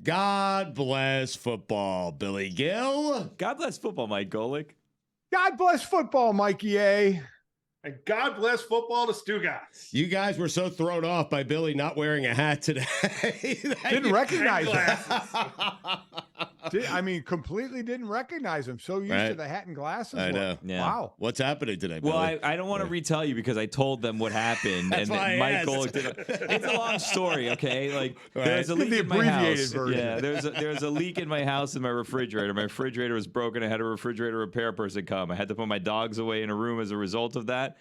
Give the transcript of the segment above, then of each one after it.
God bless football, Billy Gill. God bless football, Mike Golic. God bless football, Mikey A. And God bless football to Stugotz. You guys were so thrown off by Billy not wearing a hat today. Didn't recognize him. Completely didn't recognize him. So used to the hat and glasses. I know. Yeah. Wow. What's happening today, Billy? Well, I don't want to retell you because I told them what happened. That's and why I Mike asked. Golic did it. It's a long story, okay? Like, Right. there's a leak The in my abbreviated house. version. Yeah, there's a leak in my house in my refrigerator. My refrigerator was broken. I had a refrigerator repair person come. I had to put my dogs away in a room as a result of that.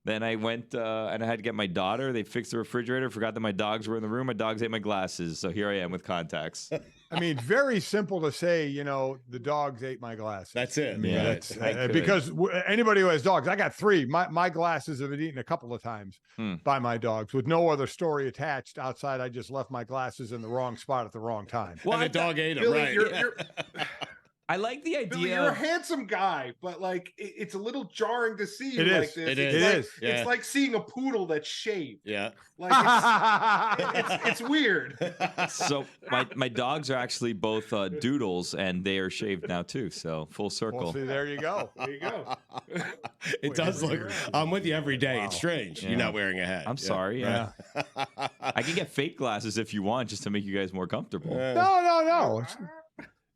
Then I went and I had to get my daughter. They fixed the refrigerator, forgot that my dogs were in the room. My dogs ate my glasses. So here I am with contacts. Very simple to say, the dogs ate my glasses. That's it. Yeah, That's, could. because anybody who has dogs, I got 3. My glasses have been eaten a couple of times by my dogs with no other story attached outside. I just left my glasses in the wrong spot at the wrong time. Well, and the dog ate him, Billy, right? you're I like the idea. Billy, you're a handsome guy, but it's a little jarring to see you It like is. this. It It's is. like, It's like seeing a poodle that's shaved. Yeah. Like it's weird. So my dogs are actually both doodles, and they are shaved now too. So full circle. Well, see, there you go. There you go. It does look. I'm with you every day. Wow. It's strange. Yeah. You're not wearing a hat. I'm sorry. Yeah. I can get fake glasses if you want, just to make you guys more comfortable. No.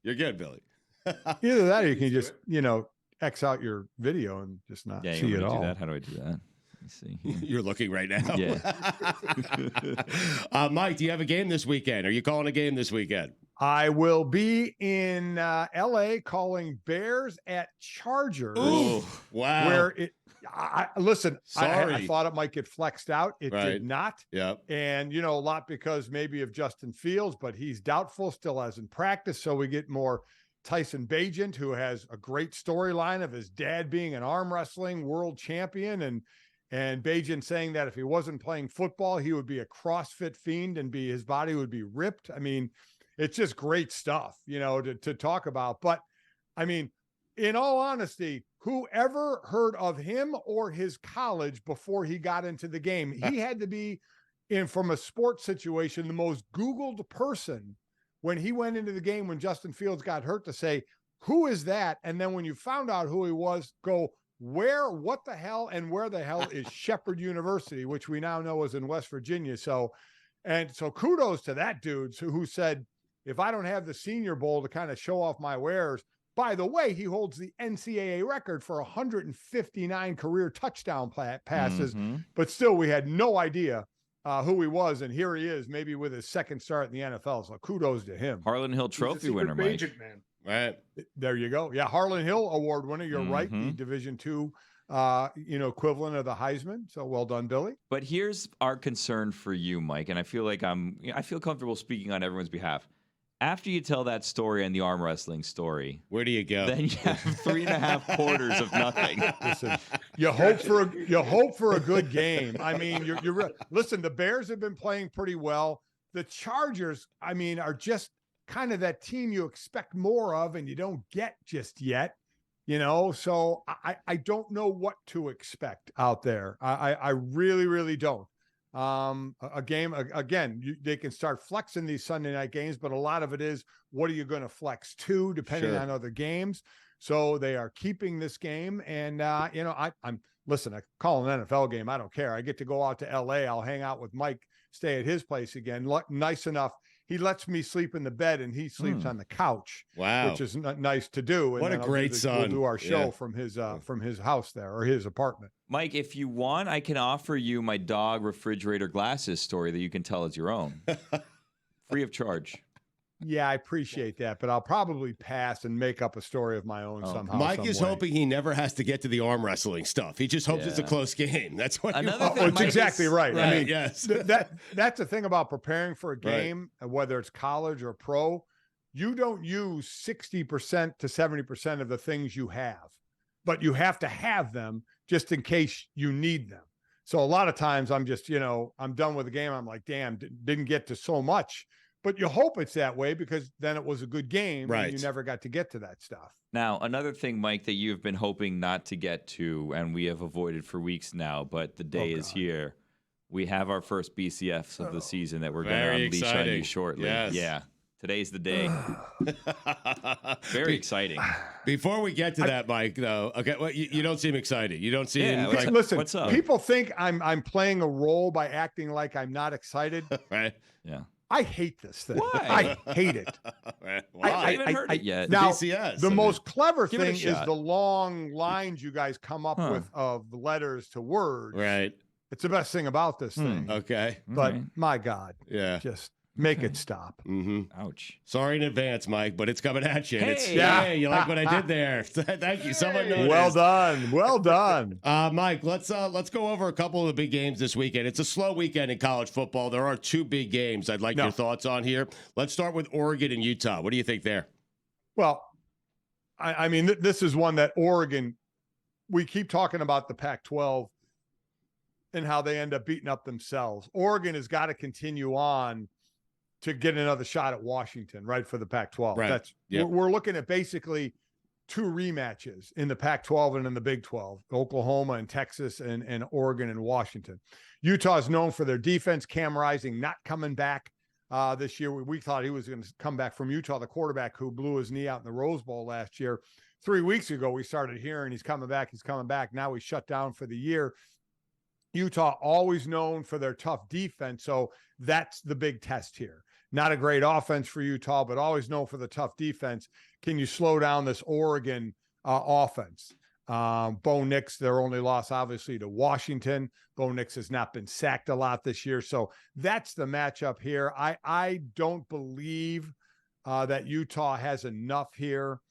You're good, Billy. Either that or you can just, X out your video and just not Yeah, see you it want me to all. do that? How do I do that? Let me see. here. You're looking right now. Yeah. Mike, do you have a game this weekend? Are you calling a game this weekend? I will be in L.A. calling Bears at Chargers. Ooh, wow. Where listen, Sorry. I thought it might get flexed out. It Right. did not. Yep. And, a lot because maybe of Justin Fields, but he's doubtful, still hasn't practiced. So we get more Tyson Bagent, who has a great storyline of his dad being an arm wrestling world champion. And Bagent saying that if he wasn't playing football, he would be a CrossFit fiend and his body would be ripped. It's just great stuff, to talk about. But in all honesty, whoever heard of him or his college before he got into the game, he had to be from a sports situation, the most Googled person when he went into the game when Justin Fields got hurt to say, who is that? And then when you found out who he was, go, what the hell and where the hell is Shepherd University, which we now know is in West Virginia. So kudos to that dude who said, if I don't have the Senior Bowl to kind of show off my wares, by the way, he holds the NCAA record for 159 career touchdown passes, but still we had no idea who he was, and here he is, maybe with his second start in the NFL. So kudos to him. Harlan Hill Trophy winner, Mike. Agent, man. Right. There you go. Yeah, Harlan Hill Award winner. You're right. The Division II, equivalent of the Heisman. So well done, Billy. But here's our concern for you, Mike, and I feel like I feel comfortable speaking on everyone's behalf. After you tell that story and the arm wrestling story, Where do you go? then you have 3.5 quarters of nothing. Listen, you hope for a good game. Listen, the Bears have been playing pretty well. The Chargers, are just kind of that team you expect more of and you don't get just yet. So I don't know what to expect out there. I really, really don't. A game, again, they can start flexing these Sunday night games, but a lot of it is, what are you going to flex to depending on other games? So they are keeping this game. And, listen, I call an NFL game. I don't care. I get to go out to LA. I'll hang out with Mike, stay at his place again. Nice enough. He lets me sleep in the bed and he sleeps on the couch. Wow. Which is nice to do. And What a great son. We'll do our show from his house there, or his apartment. Mike, if you want, I can offer you my dog refrigerator glasses story that you can tell as your own. Free of charge. Yeah, I appreciate that, but I'll probably pass and make up a story of my own somehow. Mike is hoping he never has to get to the arm wrestling stuff. He just hopes it's a close game. That's what. Another thing, It's Mike, exactly is- right. Right, yes. That's the thing about preparing for a game, whether it's college or pro. You don't use 60% to 70% of the things you have, but you have to have them just in case you need them. So a lot of times I'm just, I'm done with the game. I'm like, damn, didn't get to so much. But you hope it's that way because then it was a good game and you never got to get to that stuff. Now, another thing, Mike, that you've been hoping not to get to, and we have avoided for weeks now, but the day is here. We have our first BCS of the season that we're going to unleash on you shortly. Yes. Yeah. Today's the day. Very exciting. Before we get to that, Mike, though, okay, well, you don't seem excited. You don't seem Yeah, like Listen, what's up? people think I'm playing a role by acting like I'm not excited. right. Yeah. I hate this thing. Why? I hate it. Right. I Why? haven't heard it yet. Now, BCS, the I mean, most clever give it a thing is shot. the long lines you guys come up Huh. with of letters to words. right. It's the best thing about this thing. Okay. But Right. my God, Yeah. just make it stop. Mm-hmm. Ouch. Sorry in advance, Mike, but it's coming at you. And it's, Hey. yeah, you like what I did there. Thank you. Someone noticed. Well done. Well done. Mike, let's go over a couple of the big games this weekend. It's a slow weekend in college football. There are two big games I'd like your thoughts on here. Let's start with Oregon and Utah. What do you think there? Well, I mean, this is one that Oregon, we keep talking about the Pac-12 and how they end up beating up themselves. Oregon has got to continue on to get another shot at Washington, right, for the Pac-12. Right. That's we're looking at basically two rematches in the Pac-12 and in the Big 12, Oklahoma and Texas and Oregon and Washington. Utah is known for their defense. Cam Rising not coming back this year. We thought he was going to come back from Utah, the quarterback who blew his knee out in the Rose Bowl last year. 3 weeks ago, we started hearing he's coming back. He's coming back. Now he's shut down for the year. Utah always known for their tough defense. So that's the big test here. Not a great offense for Utah, but always known for the tough defense. Can you slow down this Oregon offense? Bo Nix, their only loss, obviously, to Washington. Bo Nix has not been sacked a lot this year. So that's the matchup here. I don't believe that Utah has enough here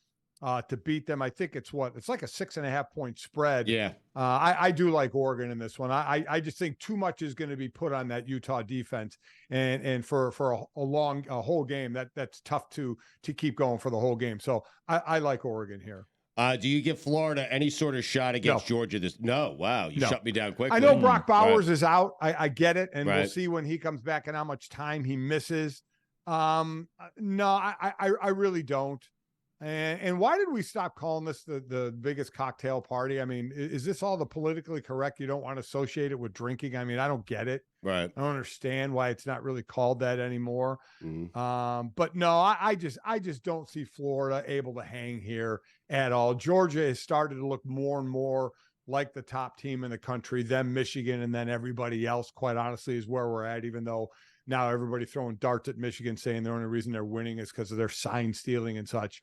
to beat them. I think it's like a 6.5 point spread. Yeah. I do like Oregon in this one. I just think too much is going to be put on that Utah defense, and for a whole game that's tough to keep going for the whole game. So I like Oregon here. Do you give Florida any sort of shot against Georgia? No. Wow. You shut me down quickly. I know Brock Bowers is out. I get it. And we'll Right. see when he comes back and how much time he misses. No, I really don't. And why did we stop calling this the biggest cocktail party? I mean, is this all the politically correct? You don't want to associate it with drinking? I mean, I don't get it. Right. I don't understand why it's not really called that anymore. Mm-hmm. But no, I just don't see Florida able to hang here at all. Georgia has started to look more and more like the top team in the country, then Michigan, and then everybody else, quite honestly, is where we're at, even though now everybody throwing darts at Michigan, saying the only reason they're winning is because of their sign stealing and such.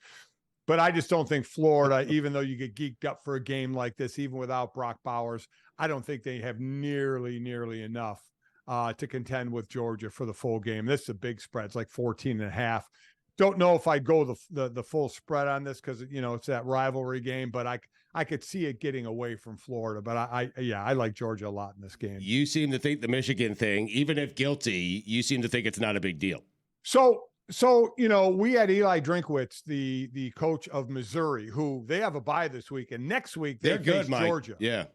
But I just don't think Florida, even though you get geeked up for a game like this, even without Brock Bowers, I don't think they have nearly enough to contend with Georgia for the full game. This is a big spread. It's like 14.5. Don't know if I'd go the full spread on this because, it's that rivalry game, but I could see it getting away from Florida. But I like Georgia a lot in this game. You seem to think the Michigan thing, even if guilty, you seem to think it's not a big deal. So we had Eli Drinkwitz, the coach of Missouri, who they have a bye this week, and next week They're good, face Mike. Georgia. Yeah.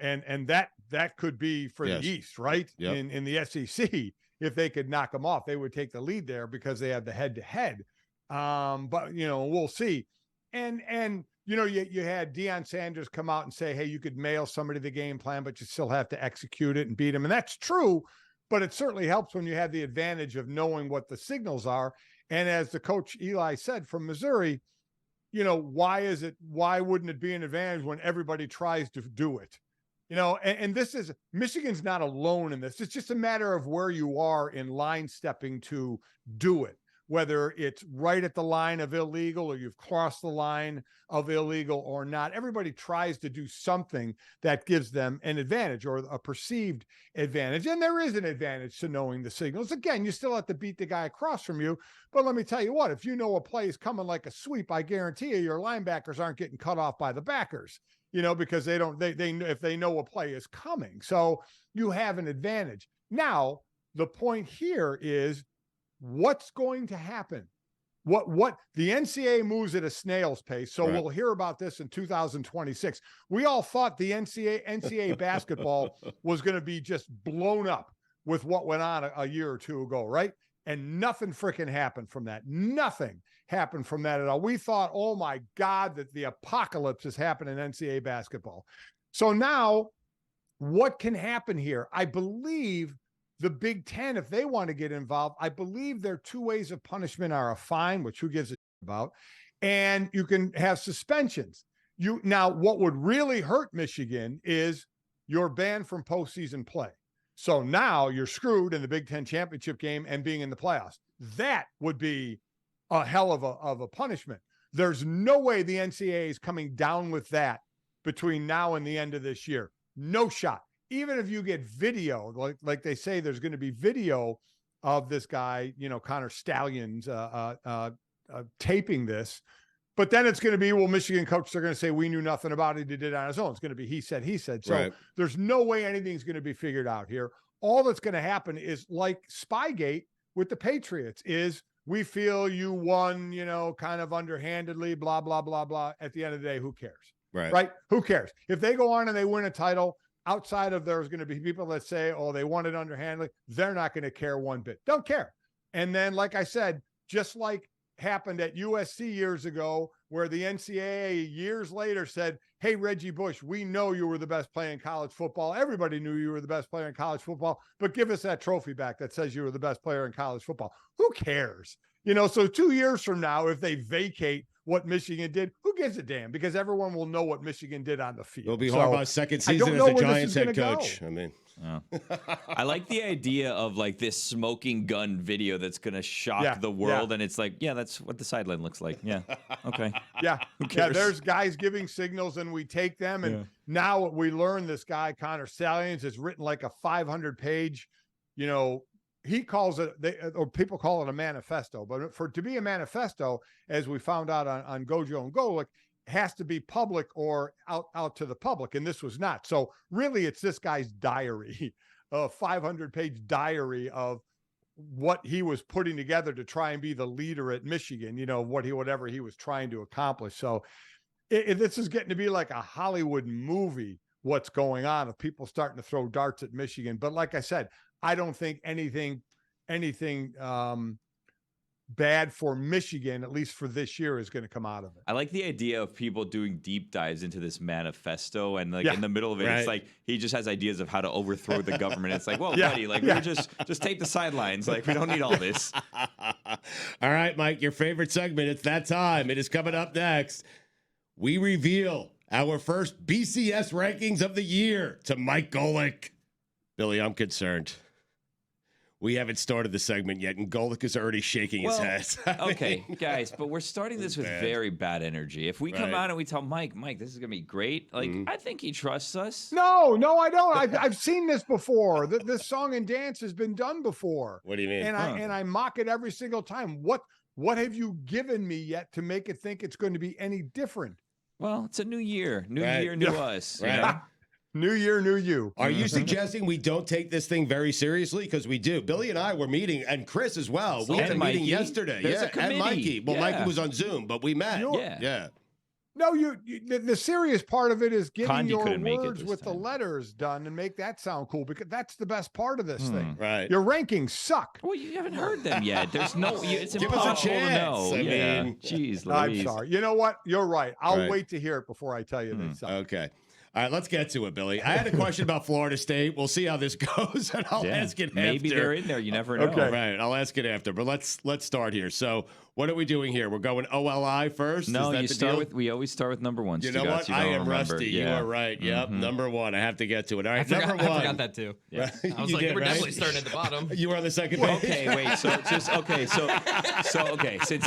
And that could be for the East, right? Yep. In the SEC, if they could knock them off, they would take the lead there because they have the head-to-head. But we'll see. And you had Deion Sanders come out and say, hey, you could mail somebody the game plan, but you still have to execute it and beat them. And that's true. But it certainly helps when you have the advantage of knowing what the signals are. And as the coach Eli said from Missouri, why wouldn't it be an advantage when everybody tries to do it? And Michigan's not alone in this. It's just a matter of where you are in line stepping to do it, whether it's right at the line of illegal or you've crossed the line of illegal or not. Everybody tries to do something that gives them an advantage or a perceived advantage. And there is an advantage to knowing the signals. Again, you still have to beat the guy across from you. But let me tell you what, if you know a play is coming like a sweep, I guarantee you your linebackers aren't getting cut off by the backers, because they if they know a play is coming. So you have an advantage. Now, the point here is, what's going to happen? What the NCAA moves at a snail's pace. So we'll hear about this in 2026. We all thought the NCAA basketball was going to be just blown up with what went on a year or two ago, right? And nothing freaking happened from that. Nothing happened from that at all. We thought, oh my God, that the apocalypse has happened in NCAA basketball. So now what can happen here? I believe the Big Ten, if they want to get involved, I believe their two ways of punishment are a fine, which who gives a about, and you can have suspensions. Now, what would really hurt Michigan is you're banned from postseason play. So now you're screwed in the Big Ten championship game and being in the playoffs. That would be a hell of a punishment. There's no way the NCAA is coming down with that between now and the end of this year. No shot. Even if you get video, like they say, there's going to be video of this guy, Connor Stallions taping this. But then it's going to be, well, Michigan coaches are going to say, we knew nothing about it. He did it on his own. It's going to be he said. So There's no way anything's going to be figured out here. All that's going to happen is like Spygate with the Patriots is we feel you won, kind of underhandedly, blah, blah, blah, blah. At the end of the day, who cares? Right? Who cares? If they go on and they win a title, outside of there's going to be people that say, oh, they won it underhandedly, they're not going to care one bit. Don't care. And then, like I said, just like happened at USC years ago, where the NCAA years later said, hey, Reggie Bush, we know you were the best player in college football. Everybody knew you were the best player in college football, but give us that trophy back that says you were the best player in college football. Who cares? So 2 years from now, if they vacate what Michigan did, who gives a damn? Because everyone will know what Michigan did on the field. It'll be hard by second season as the Giants head coach. I mean, I like the idea of like this smoking gun video that's going to shock the world. And it's like, that's what the sideline looks like. Yeah. Okay. Yeah. There's guys giving signals and we take them. And now we learn this guy, Connor Stallions, has written like a 500-page, he calls it, or people call it a manifesto, but to be a manifesto, as we found out on Gojo and Golic, has to be public or out to the public. And this was not. So really it's this guy's diary, a 500-page diary of what he was putting together to try and be the leader at Michigan, whatever he was trying to accomplish. So this is getting to be like a Hollywood movie, what's going on of people starting to throw darts at Michigan. But like I said, I don't think anything bad for Michigan, at least for this year, is going to come out of it. I like the idea of people doing deep dives into this manifesto, and like in the middle of it, it's like he just has ideas of how to overthrow the government. It's like, well, buddy, like we're just take the sidelines. Like we don't need all this. All right, Mike, your favorite segment. It's that time. It is coming up next. We reveal our first BCS rankings of the year to Mike Golic. Billy, I'm concerned. We haven't started the segment yet, and Golic is already shaking his head. Okay, guys, but we're starting this with very bad energy. If we come out and we tell Mike, this is going to be great, I think he trusts us. No, I don't. I've seen this before. This song and dance has been done before. What do you mean? And I mock it every single time. What have you given me yet to make it think it's going to be any different? Well, it's a new year. New year, new us. Right. You know? New year, new you. Are you suggesting we don't take this thing very seriously? Because we do. Billy and I were meeting, and Chris as well. We had a meeting yesterday. And Mikey. Well, Mikey was on Zoom, but we met. Yeah. No, the serious part of it is getting Condi your words with the letters done and make that sound cool, because that's the best part of this thing. Right. Your rankings suck. Well, you haven't heard them yet. There's no. It's Give us a impossible to chance. know. I mean, jeez, I'm sorry. You know what? You're right. I'll wait to hear it before I tell you they suck. Okay. All right, let's get to it, Billy. I had a question about Florida State. We'll see how this goes, and I'll ask it after. Maybe they're in there. You never know. Okay. Right. I'll ask it after. But let's start here. So, what are we doing here? We're going OLI first? No, we always start with number one. You know what? I am rusty. You are right. Yep. Number one. I have to get to it. All right, number one. I forgot that too. Yeah. I was like, we're definitely starting at the bottom. You were on the second page. Okay, wait. So since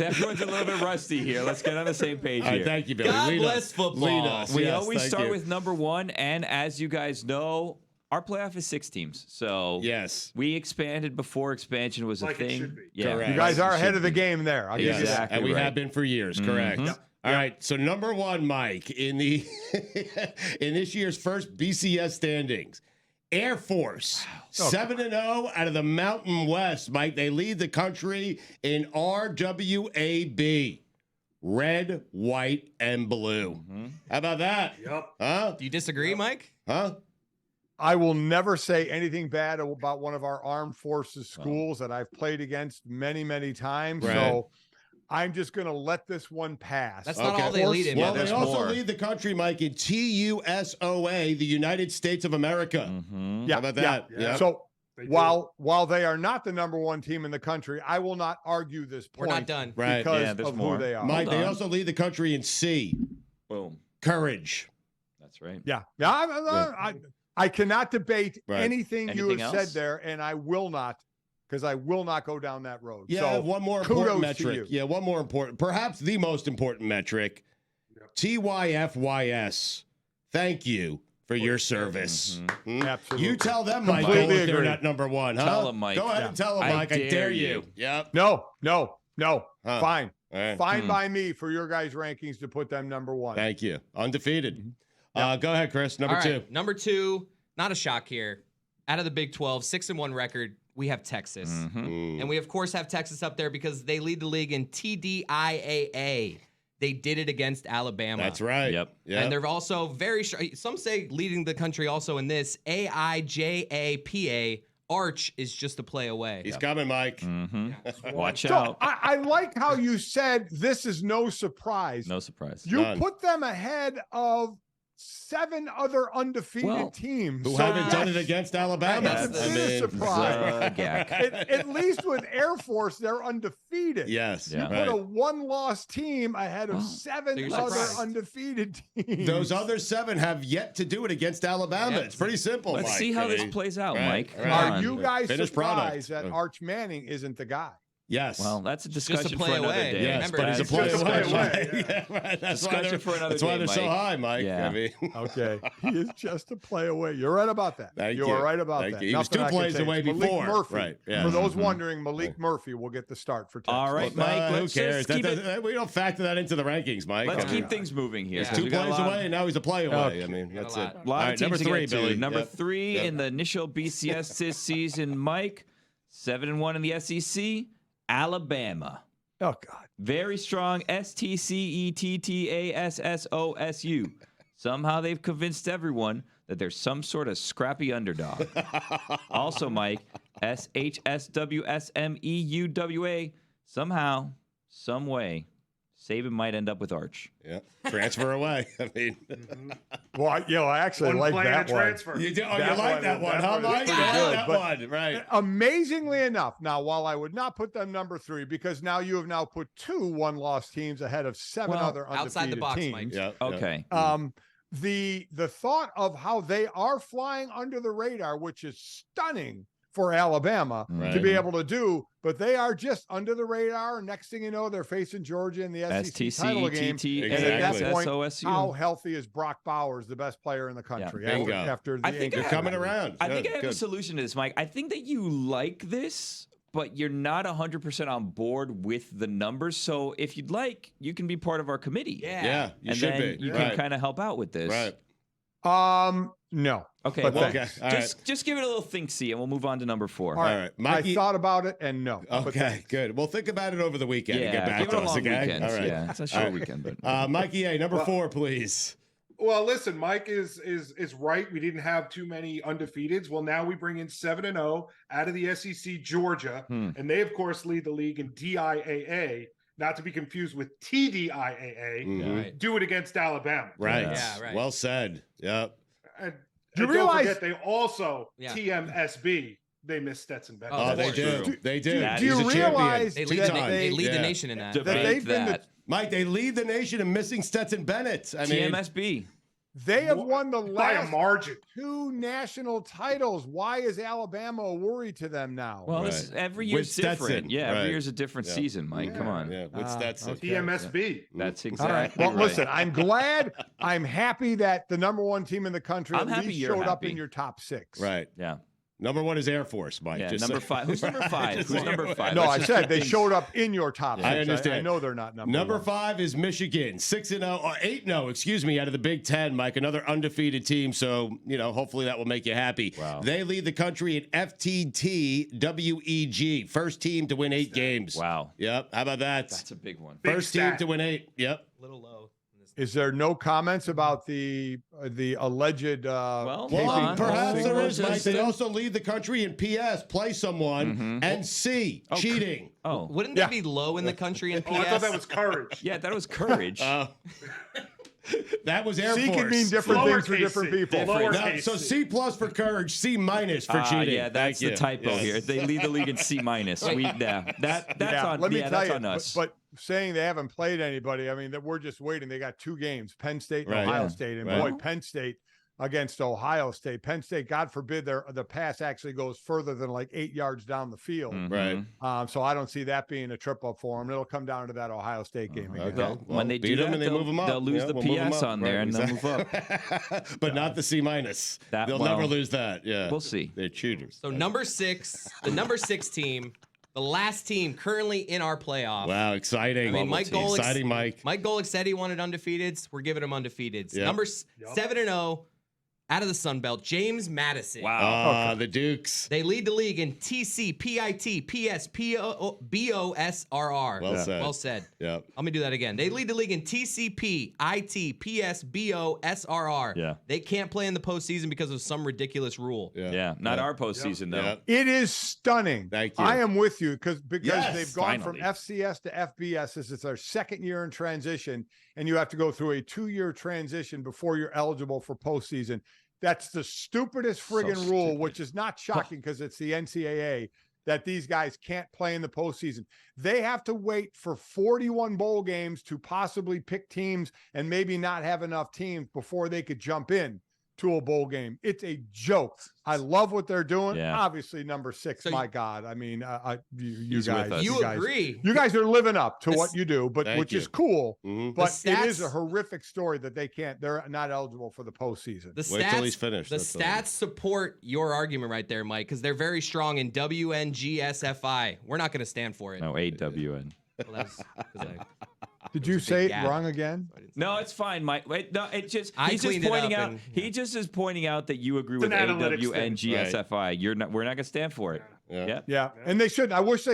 everyone's a little bit rusty here, let's get on the same page here. Thank you, Billy. God bless football. We always start with number one, and as you guys know, our playoff is 6 teams. So we expanded before expansion was a thing. It should be. Yeah, you guys are ahead of the game there. I'll give you that. And we have been for years. Correct. All right. So number one, Mike, in this year's first BCS standings, Air Force 7-0 out of the Mountain West. Mike, they lead the country in RWAB. Red, white, and blue. How about that? Yep. Huh? Do you disagree, Mike? Huh? I will never say anything bad about one of our armed forces schools that I've played against many, many times. Right. So I'm just going to let this one pass. That's not all they lead in. Well, they also lead the country, Mike, in TUSOA, the United States of America. How about that? Yeah. So They do. While they are not the number one team in the country, I will not argue this We're point not done. Right. because Yeah, there's of more. who they are. Mike, Hold they on. also lead the country in C. Boom. Courage. That's right. Yeah. I cannot debate Right. anything you Anything have else? said there, and I will not, because I will not go down that road. Yeah, So one more kudos important to metric. you. Yeah, one more important, perhaps the most important metric. TYFYS. Thank you for your service. Hmm? Absolutely. You tell them, Mike, Completely if they're agree. not number one. Huh? Tell 'em, Mike. Go ahead and tell them, I Mike. I dare dare you. you. Yep. No. Huh. Fine. All right. Fine by me for your guys' rankings to put them number one. Thank you. Undefeated. Go ahead, Chris. Number All two. right, number 2, not a shock here. Out of the Big 12, 6-1 record, we have Texas. Mm. And we, of course, have Texas up there because they lead the league in TDIAA. They did it against Alabama. That's right. Yep. And they're also very some say leading the country also in this AIJAPA. Arch is just a play away. He's coming, Mike. Watch So out. I like how you said this is no surprise. No surprise. You None. put them ahead of 7 other undefeated teams. Who So haven't done yes, it against Alabama? That's a surprise. Zagak. At least with Air Force, they're undefeated. Yes. Yeah. You put a one-loss team ahead of 7 you're other surprised. undefeated teams. Those other 7 have yet to do it against Alabama. Yep. It's pretty simple, Let's Mike. see how I this mean, plays out, right, Mike. right. Come Are on. you guys Finished surprised product. that Arch Manning isn't the guy? Yes. Well, that's a just a discussion play for another away. day. Yes, Remember, but he's a it's play just a away. play away. Yeah, right. That's why Discussion they're, for another that's why day, they're so Mike. high, Mike. Yeah. I mean, Okay, he is just a play away. You're right about that. Thank you you. are right about Thank that. you. He was Nothing 2 I can plays say. away Malik before. Murphy. Right. Yeah. For those wondering, Malik Murphy will get the start for Texas. All right, Mike. Who Let's cares? just keep That it. doesn't- we don't factor that into the rankings, Mike. Let's I mean, keep things moving here. Yeah. 'cause 2 we got a plays lot- away, and now he's a play away. Okay. I mean, that's it. lot. A lot All of right, teams number to 3, get to. Billy. Number Yep. 3 Yep. in the initial BCS this season, Mike. 7-1 in the SEC. Alabama. Oh God. Very strong STCETTASSOSU. Somehow they've convinced everyone that there's some sort of scrappy underdog. Also, Mike, SHSWSMEUWA. Somehow, some way, Saban might end up with Arch. Yeah. Transfer away. I mean, Well, I actually One like play and that a one. transfer. you, do, oh, That you like one- that one, that huh, one is Mike? You pretty like good, that but- one, right? Amazingly enough, now while I would not put them number 3 because now you have now put 2 one-loss teams ahead of 7 Well, other undefeated outside the box, teams. Mike. Yeah. Okay. The thought of how they are flying under the radar, which is stunning for Alabama to Right. be able to do, but they are just under the radar. Next thing you know, they're facing Georgia in the SEC title game. And at that point, how healthy is Brock Bowers, the best player in the country? bingo. After the I think You're I- coming around. I think Good, I have a good. solution to this, Mike. I think that you like this, but you're not 100% on board with the numbers. So if you'd like, you can be part of our committee. Yeah, you and should then be. you Right. can kind of help out with this. Right. No. Okay. But Well, thanks. All just give it a little think-see, and we'll move on to number 4. All right. All right. Mikey, I thought about it and no. But okay, thanks. good. Well, think about it over the weekend and Yeah, get back give it to a us, long okay? weekend. All right. Yeah, it's a short weekend, but Mikey A, number 4, please. Well, listen, Mike is right. We didn't have too many undefeateds. Well, now we bring in 7-0 out of the SEC, Georgia, and they of course lead the league in DIAA, not to be confused with TDIAA. Mhm. Right. Do it against Alabama. Right. Yeah, right. Well said. Yep. And, Do you and don't realize- forget they also Yeah. TMSB. They missed Stetson Bennett. Oh, Oh, they course. do. True. They do. That Do you He's a champion. realize They lead, that they lead Yeah. the nation in that. Debate they've been the- that. Mike, they lead the nation in missing Stetson Bennett. I mean, TMSB. they have won the by a last margin. 2 national titles. Why is Alabama a worry to them now? Well, Right. this is, every With year's different. Stetson, Yeah, every right. year's a different Yeah. season, Mike. Come on. yeah, with Stetson. okay. TMSB. That's All exactly right. Well, right. listen, I'm glad. I'm happy that the number 1 team in the country I'm at happy least you're showed up happy. in your top 6. Right. Yeah. Number 1 is Air Force, Mike. Yeah, Just number so- 5. Who's number 5? Who's number 5? No, Let's I just said keep they things- showed up in your top 6. I understand. I know they're not number Number 1. 5 is Michigan, 6-0 or 8-0, excuse me, out of the Big Ten, Mike. Another undefeated team. So, hopefully that will make you happy. Wow. They lead the country in FTTWEG, first team to win 8 games. Wow. Yep. How about that? That's a big one. Big First team stat. to win 8. Yep. little low. Is there no comments about the alleged? Well, taping Well, on. of perhaps there is, signals? Mike. They also lead the country in PS, play someone, and C, Oh, cheating. Oh. Wouldn't Yeah. they be low in the country in PS? Oh, I thought that was courage. Yeah, that was courage. That was Air C Force. can mean different things for Lowercase different C. people. Lowercase No, so C. C+ for courage, C- for cheating. Yeah, that's Thank the you. typo Yes. here. They lead the league in C-. That's on Let me tell that's you, on us. but saying they haven't played anybody, I mean, that we're just waiting. They got 2 games, Penn State and Right. Ohio Yeah. State. And Right. boy, Penn State against Ohio State. Penn State, God forbid, the pass actually goes further than like 8 yards down the field. Right. So I don't see that being a trip up for them. It'll come down to that Ohio State game again. Okay. When Well, they beat do them that, and they move them up. they'll lose Yeah, the we'll move them PS up. on there, Right, and they'll move up. But not the C-. They'll never lose that. Yeah. We'll see. They're cheaters. So number 6, the number 6 team, the last team currently in our playoff. Wow, exciting. I mean, Mike Golic, Exciting, Mike. Mike Golic said he wanted undefeateds. We're giving him undefeateds. Yeah. Number 7-0 out of the Sun Belt, James Madison. Wow. The Dukes. They lead the league in TC, PIT, PS, BOSRR. Well said. Well said. Yep. Let me do that again. They lead the league in TCP, IT, PS, BOSRR. Yeah. They can't play in the postseason because of some ridiculous rule. Yeah, not our postseason though. Yeah. It is stunning. Thank you. I am with you because Yes, they've gone finally. from FCS to FBS. This is their 2nd year in transition, and you have to go through a 2-year transition before you're eligible for postseason. That's the stupidest friggin' rule, which is not shocking because it's the NCAA that these guys can't play in the postseason. They have to wait for 41 bowl games to possibly pick teams and maybe not have enough teams before they could jump in to a bowl game. It's a joke. I love what they're doing. Yeah. Obviously, number 6, So my God. I mean, you He's guys, with us. You guys, agree. you guys are living up to This- what you do, but Thank which you. is cool. Mhm. But The it is a stats- horrific story that they're not eligible for the postseason. The Wait till stats, he's finished, the that's all. stats support your argument right there, Mike, because they're very strong in WNGSFI. We're not going to stand for it. No, AWN. Well, that's 'cause Did There's you a say big it gap. wrong again? I didn't say No, that. it's fine, Mike. Wait, no, it just I he's just cleaned it pointing up out. and- He just is pointing out that you agree It's with an analytics thing. AWNGSFI. We're not going to stand for it. Yeah. Yeah, and they should. I wish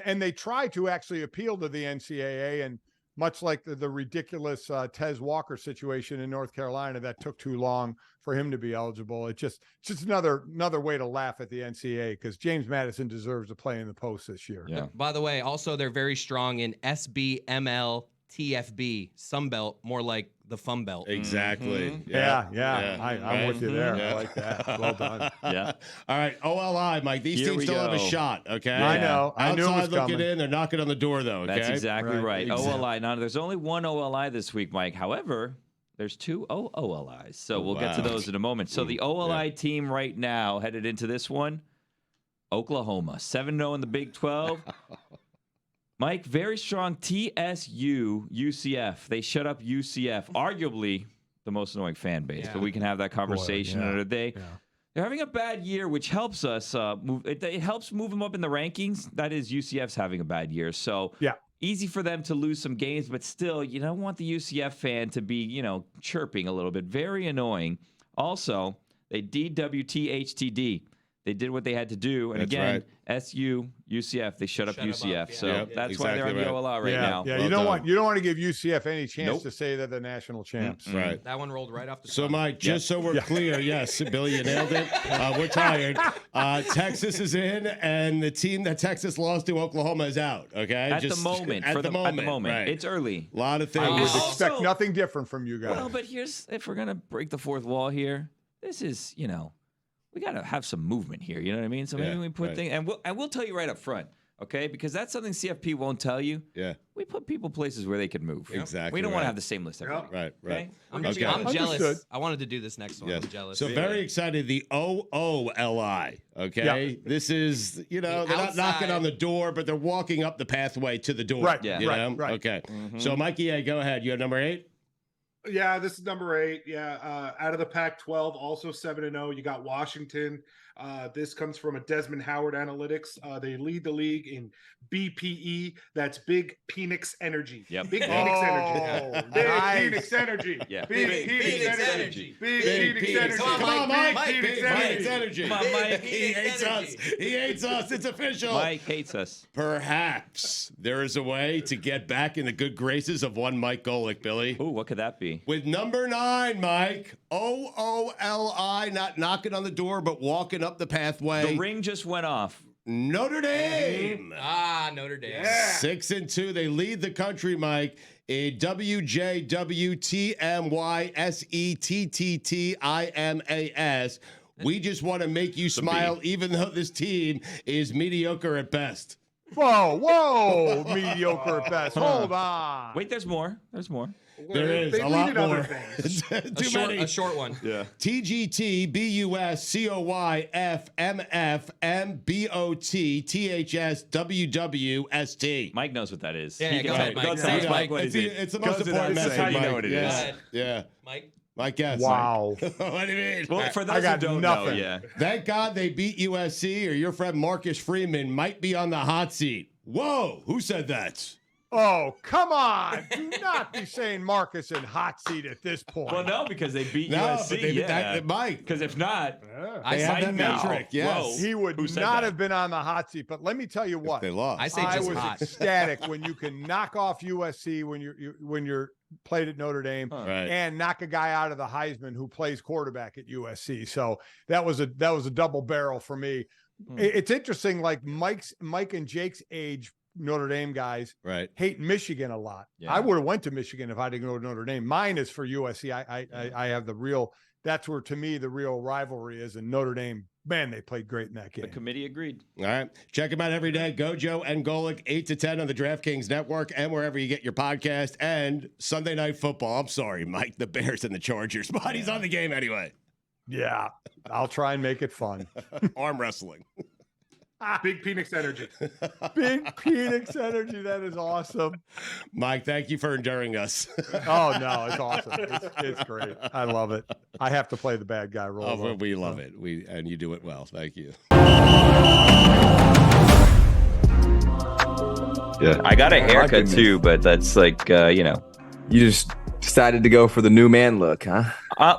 and they tried to actually appeal to the NCAA, and much like the ridiculous Tez Walker situation in North Carolina, that took too long for him to be eligible. It's just another way to laugh at the NCAA because James Madison deserves to play in the post this year. Yeah. By the way, also they're very strong in SBML, TFB, Sunbelt, more like the Fun Belt. Exactly. Yeah. I'm Right. with you there. Yeah. I like that. Well done. Yeah. All right, OLI, Mike. These Here teams we still have a go. shot. Okay. I know. I knew it Outside was looking coming. in, they're knocking on the door, though. Okay. That's exactly Right, right. exactly. OLI. Now, there's only one OLI this week, Mike. However, there's 2 OLIs. So we'll get to wow. those in a moment. So the OLI team right now, headed into this one, Oklahoma. 7-0 in the Big 12. Mike, very strong TSU, UCF. They shut up UCF, arguably the most annoying fan base, Yeah. but we can have that conversation yeah. another day. Yeah. They're having a bad year, which helps us move. It helps move them up in the rankings. That is, UCF's having a bad year, so Yeah. easy for them to lose some games. But still, you don't want the UCF fan to be, chirping a little bit. Very annoying. Also, they DWTHTD. They did what they had to do, and That's again, right. SU, UCF. They shut up Shut 'em UCF. up, yeah. So Yep, that's why they're on exactly the right. OLR right yeah, now. yeah. Well You don't done. want to give UCF any chance Nope. to say they're the national champs. Right. That one rolled right off the So, tongue. Mike, just so we're clear, yes, Billy, you nailed it. We're tired. Texas is in, and the team that Texas lost to, Oklahoma, is out. Okay, At the moment, At the moment, right. it's early. A lot of I things. would Also- expect nothing different from you guys. Well, but if we're gonna break the fourth wall here, this is, we gotta have some movement here. You know what I mean? So maybe Yeah, we put right. things, and we'll tell you right up front, okay? Because that's something CFP won't tell you. Yeah, We put people places where they can move. exactly. We don't want right. to have the same list every Yep. week. Right, right. I'm, Okay. I'm jealous. Understood. I wanted to do this next one. Yes. I'm jealous. So very excited. The OOLI. Okay. Yeah. This is, they're not knocking outside. on the door, but they're walking up the pathway to the door. Right, Yeah. You right, know? right. Okay. So, Mikey, yeah, go ahead. You have number 8? Yeah, this is number 8. Yeah, out of the Pac-12, also 7-0. You got Washington. This comes from a Desmond Howard analytics. They lead the league in BPE. That's Big Penix Energy. Yep. Big Yeah. Penix Energy. Big nice. Penix Energy. Yeah. Big Big Penix Penix Energy. Big Big Penix Penix. Energy. Come Come on, Mike. Mike. Big Big Penix Penix energy. Come on, Mike. He hates us. He hates us. It's official. Mike hates us. Perhaps there is a way to get back in the good graces of one Mike Golic, Billy. Ooh, what could that be? With number 9, Mike, OOLI, not knocking on the door, but walking up the pathway. The ring just went off. Notre Dame. Notre Dame. 6-2. They lead the country, Mike, in WJWTMYSETTTIMAS. We just want to make you smile, even though this team is mediocre at best. Whoa, mediocre at best. Hold on. Wait, there's more. There's more. There is They a lead lot in more. other things. Too many. A short one. Yeah. TGT, BUS, COY, FMF, MBOT, THS, WWST. Mike knows what that is. Yeah, He go can ahead, tell- Mike. go tell Yeah. Mike what It's it the, is. it's the most Goes important without message, saying, you Mike. know what it yeah. is. Go ahead. Yeah. Mike. Mike, guess. Wow. What do you mean? Well, for those I got who don't nothing. know, yeah. Thank God they beat USC, or your friend Marcus Freeman might be on the hot seat. Whoa, who said that? Oh, come on. Do not be saying Marcus in hot seat at this point. Well, no, because they beat No, USC. but they beat yeah. that, Mike. Because if not, They have that now. metric, yes. Whoa. He would Who said not that? have been on the hot seat. But let me tell you what. They lost. I say I just was hot. ecstatic when you can knock off USC when you're played at Notre Dame Right. and knock a guy out of the Heisman who plays quarterback at USC. So that was a double barrel for me. It's interesting. Like Mike and Jake's age Notre Dame guys Right. hate Michigan a lot. Yeah. I would have went to Michigan if I didn't go to Notre Dame. Mine is for USC. I have the real. That's where to me the real rivalry is. And Notre Dame, man, they played great in that game. the committee agreed. All right. Check them out every day. Gojo and Golic, 8 to 10 on the DraftKings Network and wherever you get your podcast. And Sunday Night Football. I'm sorry, Mike, the Bears and the Chargers. But he's on the game anyway. Yeah, I'll try and make it fun. Arm wrestling. Big Phoenix energy. Big Phoenix energy. That is awesome. Mike, thank you for enduring us. Oh no, it's awesome. It's great. I love it. I have to play the bad guy role. Oh, though. we love it. And you do it well. Thank you. Yeah. I got a haircut goodness. too, but that's like, You just decided to go for the new man look, huh?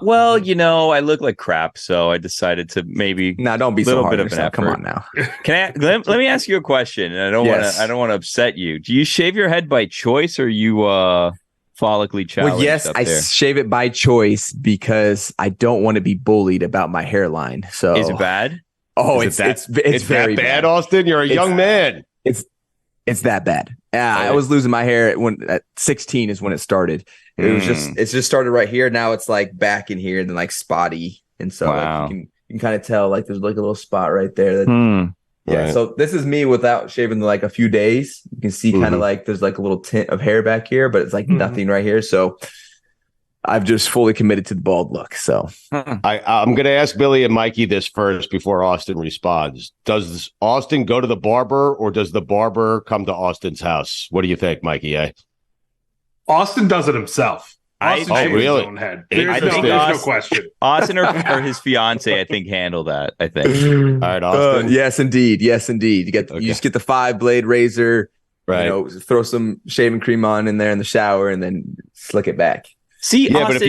well, I look like crap, so I decided to maybe. Now don't be so Little hard bit on of an yourself. Come effort. on now. Can let me ask you a question? And I don't Yes. want to upset you. Do you shave your head by choice, or you follically challenged? Well, yes, up I there? shave it by choice because I don't want to be bullied about my hairline. So Is it bad? Oh, Is it's it it's very bad. Austin? You're a young man. It's that bad. I was losing my hair at 16 is when it started. It was it's just started right here. Now it's like back in here and then like spotty. And so Wow. like, you can kind of tell like there's like a little spot right there. That, Yeah. Right. So this is me without shaving like a few days. You can see kind of like there's like a little tint of hair back here, but it's like nothing right here. So I've just fully committed to the bald look. So I'm going to ask Billy and Mikey this first before Austin responds. Does Austin go to the barber or does the barber come to Austin's house? What do you think, Mikey? Austin does it himself. Austin shaves really? his own head. I There's think no Austin- question. Austin or his fiance, I think, handle that. I think. All right, Austin. yes, indeed. Yes, indeed. You Okay. just get the 5-blade razor, Right. throw some shaving cream on in there in the shower and then slick it back. See, Yeah, Austin, but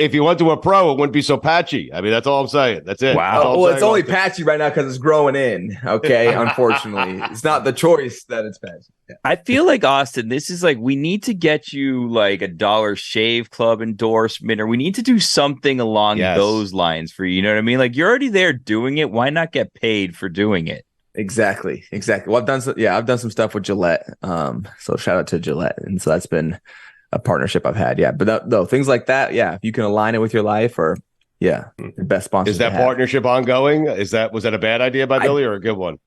if you went to a pro, it wouldn't be so patchy. I mean, that's all I'm saying. That's it. Wow. That's all I'm Well, saying, it's only Austin. patchy right now because it's growing in. Okay, unfortunately, it's not the choice that it's patchy. Yeah. I feel like Austin, this is like we need to get you like a Dollar Shave Club endorsement, or we need to do something along Yes. those lines for you. You know what I mean? Like you're already there doing it. Why not get paid for doing it? Exactly. Well, I've done some stuff with Gillette. So shout out to Gillette, and so that's been a partnership I've had. Yeah, but no, things like that. Yeah, if you can align it with your life, or the best sponsor. Is that partnership ongoing? Was that a bad idea by Billy or a good one?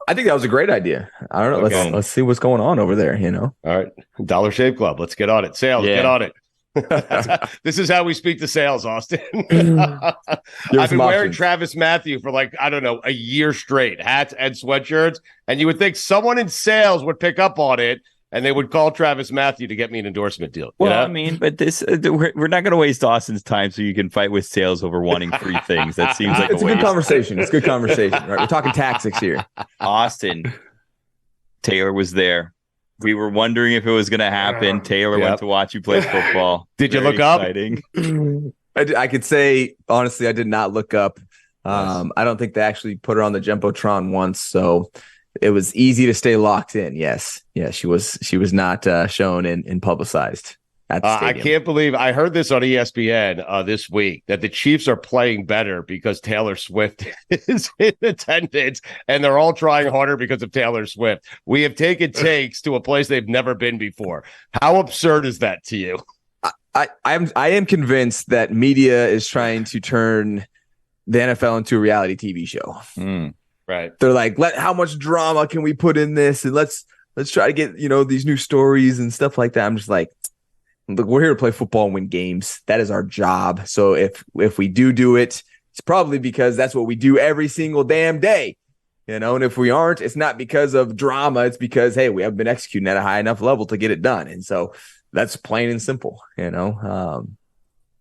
I think that was a great idea. I don't know. Okay. Let's see what's going on over there. All right. Dollar Shave Club. Let's get on it. Sales, Yeah. get on it. This is how we speak to sales, Austin. Give us I've some been wearing options. Travis Matthew for like, I don't know, a year straight, hats and sweatshirts. And you would think someone in sales would pick up on it and they would call Travis Matthew to get me an endorsement deal. Well, you know? I mean, but this we're not going to waste Austin's time so you can fight with sales over wanting free things. That seems like It's a waste. good conversation. It's a good conversation. Right? We're talking tactics here. Austin, Taylor was there. We were wondering if it was going to happen. Taylor Yep. went to watch you play football. Did you Very look up? exciting. I could say honestly, I did not look up. I don't think they actually put her on the Jumbotron once, so it was easy to stay locked in. Yes, she was not shown and publicized. at the I stadium. can't believe I heard this on ESPN this week that the Chiefs are playing better because Taylor Swift is in attendance, and they're all trying harder because of Taylor Swift. We have taken takes to a place they've never been before. How absurd is that to you? I am convinced that media is trying to turn the NFL into a reality TV show. Right. They're like, how much drama can we put in this? And let's try to get, these new stories and stuff like that. I'm just like, look, we're here to play football and win games. That is our job. So if we do it, it's probably because that's what we do every single damn day. And if we aren't, it's not because of drama. It's because, hey, we haven't been executing at a high enough level to get it done. And so that's plain and simple,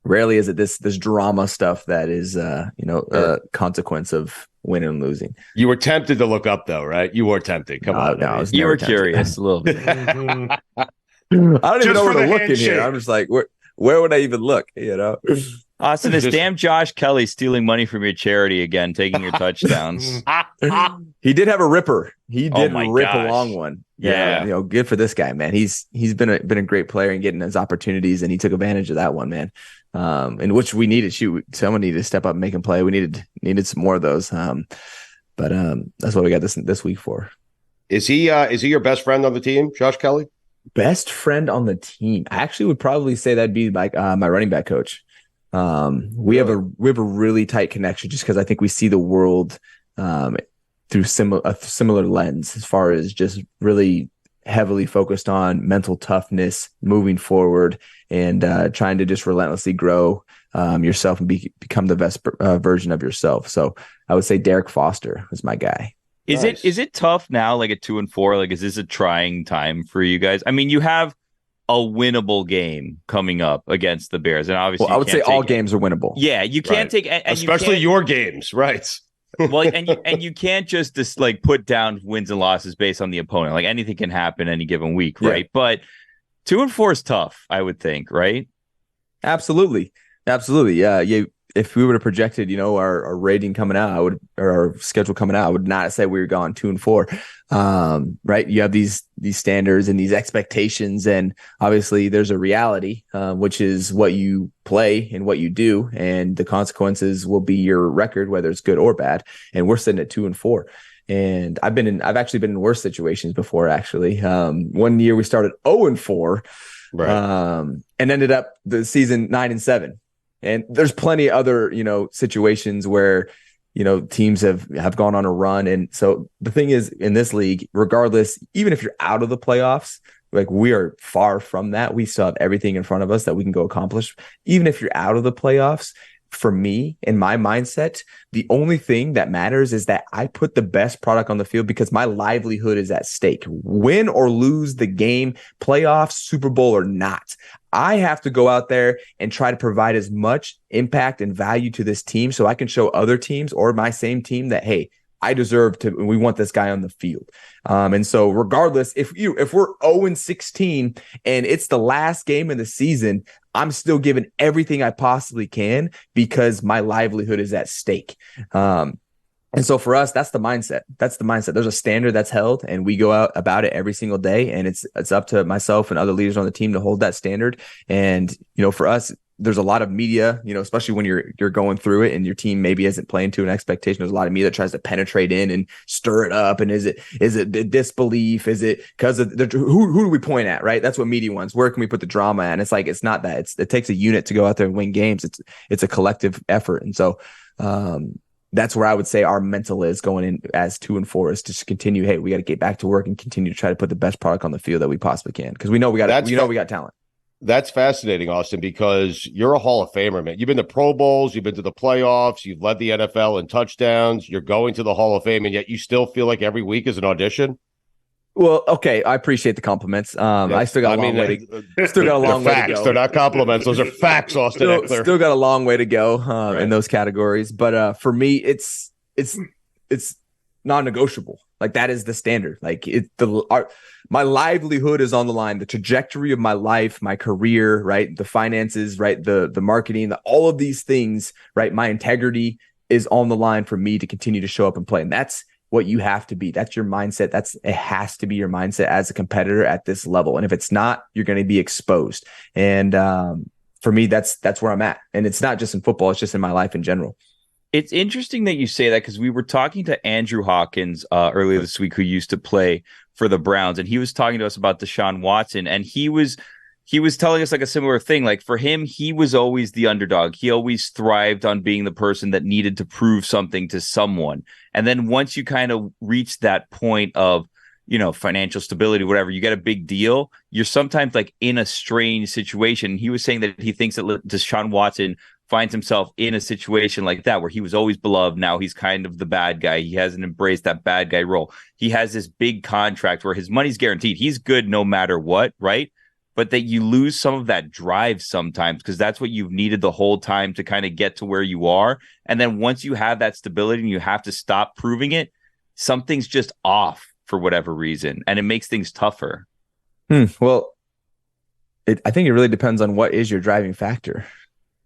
Rarely is it this drama stuff that is, a consequence of winning and losing. You were tempted to look up, though, right? You were tempted. Come on. No, You were curious a little bit. I don't even know where to look in handshake. here. I'm just like, where would I even look? Austin, this damn Josh Kelly stealing money from your charity again, taking your touchdowns. He did have a ripper. He did my rip gosh. a long one. Yeah. Good for this guy, man. He's been a great player and getting his opportunities, and he took advantage of that one, man. In which we needed. Someone needed to step up and make him play. We needed some more of those. But that's what we got this week for. Is he your best friend on the team, Josh Kelly? Best friend on the team. I actually would probably say that'd be like my running back coach. We have a really tight connection just because I think we see the world through a similar lens as far as just really heavily focused on mental toughness, moving forward, and trying to just relentlessly grow yourself and become the best version of yourself. So I would say Derek Foster was my guy. Is it tough now, like at 2-4? Like, is this a trying time for you guys? I mean, you have a winnable game coming up against the Bears, and obviously, I would say all games are winnable. Yeah, you can't take, and especially your games, right? Well, and you can't just put down wins and losses based on the opponent. Like anything can happen any given week, right? But 2-4 is tough, I would think, right? Absolutely. Yeah. If we would have projected, our rating coming out, or our schedule coming out, I would not say we were going 2-4. Right. You have these standards and these expectations, and obviously there's a reality, which is what you play and what you do, and the consequences will be your record, whether it's good or bad. And we're sitting at 2-4. And I've actually been in worse situations before, actually. One year we started 0-4, right. And ended up the season 9-7. And there's plenty of other, situations where, teams have gone on a run. And so the thing is, in this league, regardless, even if you're out of the playoffs, like we are far from that. We still have everything in front of us that we can go accomplish. Even if you're out of the playoffs, for me, in my mindset, the only thing that matters is that I put the best product on the field because my livelihood is at stake. Win or lose the game, playoffs, Super Bowl or not, I have to go out there and try to provide as much impact and value to this team so I can show other teams or my same team that, hey, I deserve to, we want this guy on the field. And so regardless, if we're 0-16 and it's the last game of the season, I'm still giving everything I possibly can because my livelihood is at stake. And so for us, that's the mindset. There's a standard that's held, and we go out about it every single day. And it's up to myself and other leaders on the team to hold that standard. And, for us, there's a lot of media, especially when you're going through it and your team maybe isn't playing to an expectation. There's a lot of media that tries to penetrate in and stir it up. And is it disbelief? Is it because of who do we point at? Right. That's what media wants. Where can we put the drama? And it's like, it's not that. It takes a unit to go out there and win games. It's a collective effort. And so that's where I would say our mental is going in as 2-4 is to continue. Hey, we got to get back to work and continue to try to put the best product on the field that we possibly can. Cause we know we got talent. That's fascinating, Austin, because you're a Hall of Famer, man. You've been to Pro Bowls, you've been to the playoffs, you've led the NFL in touchdowns, you're going to the Hall of Fame, and yet you still feel like every week is an audition? Well, okay, I appreciate the compliments. I still got a long way to go. They're not compliments; those are facts, Austin Ekeler. Still got a long way to go in those categories, but for me, it's non-negotiable. Like that is the standard. Like my livelihood is on the line. The trajectory of my life, my career, right? The finances, right? The marketing, all of these things, right? My integrity is on the line for me to continue to show up and play, and that's what you have to be. That's your mindset. It has to be your mindset as a competitor at this level. And if it's not, you're going to be exposed. And for me, that's where I'm at. And it's not just in football, it's just in my life in general. It's interesting that you say that, because we were talking to Andrew Hawkins earlier this week, who used to play for the Browns, and he was talking to us about Deshaun Watson, and he was telling us like a similar thing. Like for him, he was always the underdog. He always thrived on being the person that needed to prove something to someone. And then once you kind of reach that point of, you know, financial stability, whatever, you get a big deal, you're sometimes like in a strange situation. He was saying that he thinks that Deshaun Watson finds himself in a situation like that, where he was always beloved. Now he's kind of the bad guy. He hasn't embraced that bad guy role. He has this big contract where his money's guaranteed. He's good no matter what, right? But that you lose some of that drive sometimes, because that's what you've needed the whole time to kind of get to where you are. And then once you have that stability and you have to stop proving it, something's just off for whatever reason, and it makes things tougher. Well, I think it really depends on what is your driving factor.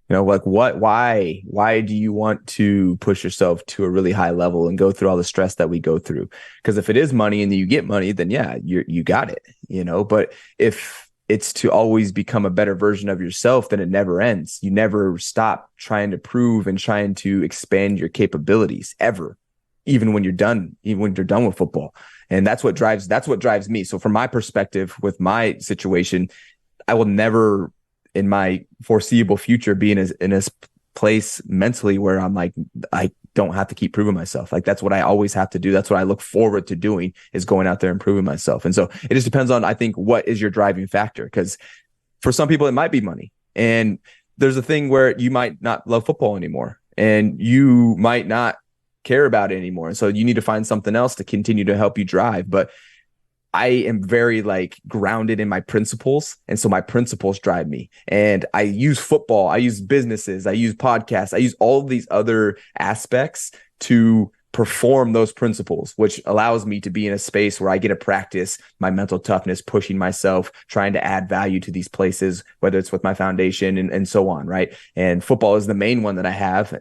You know, like why do you want to push yourself to a really high level and go through all the stress that we go through? Because if it is money and you get money, then yeah, you got it, you know. But if it's to always become a better version of yourself, then it never ends. You never stop trying to prove and trying to expand your capabilities ever, even when you're done with football. And that's what drives me. So from my perspective, with my situation, I will never in my foreseeable future be in a place mentally where I'm like, I don't have to keep proving myself. Like that's what I always have to do. That's what I look forward to doing, is going out there and proving myself. And so it just depends on, I think, what is your driving factor? Because for some people it might be money, and there's a thing where you might not love football anymore and you might not care about it anymore. And so you need to find something else to continue to help you drive. But I am very like grounded in my principles. And so my principles drive me, and I use football, I use businesses, I use podcasts, I use all of these other aspects to perform those principles, which allows me to be in a space where I get to practice my mental toughness, pushing myself, trying to add value to these places, whether it's with my foundation and so on. Right. And football is the main one that I have.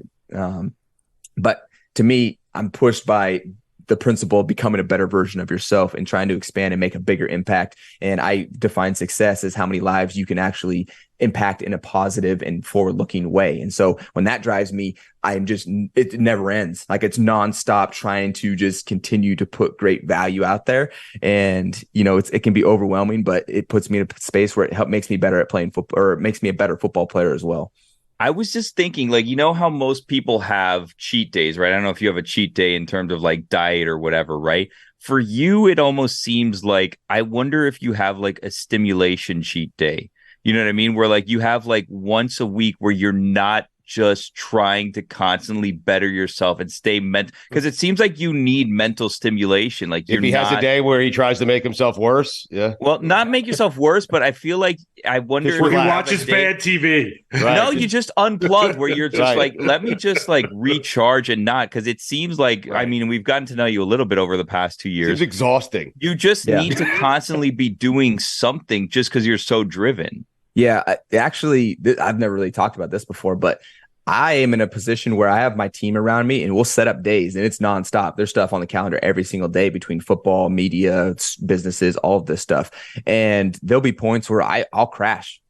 But to me, I'm pushed by the principle of becoming a better version of yourself and trying to expand and make a bigger impact. And I define success as how many lives you can actually impact in a positive and forward-looking way. And so when that drives me, it never ends. Like it's nonstop trying to just continue to put great value out there. And, you know, it can be overwhelming, but it puts me in a space where it makes me better at playing football, or it makes me a better football player as well. I was just thinking, like, you know how most people have cheat days, right? I don't know if you have a cheat day in terms of like diet or whatever, right? For you, it almost seems like, I wonder if you have like a stimulation cheat day. You know what I mean? Where like you have like once a week where you're not just trying to constantly better yourself and stay mental, because it seems like you need mental stimulation. Like if he has a day where he tries to make himself worse, yeah. Well, not make yourself worse, but I feel like, I wonder if he watches bad TV. Right. No, you just unplug where you're just like, let me just like recharge and not, because it seems like, I mean, we've gotten to know you a little bit over the past 2 years. It's exhausting. You just need to constantly be doing something just because you're so driven. Yeah, actually, I've never really talked about this before, but I am in a position where I have my team around me and we'll set up days and it's nonstop. There's stuff on the calendar every single day between football, media, businesses, all of this stuff. And there'll be points where I'll crash.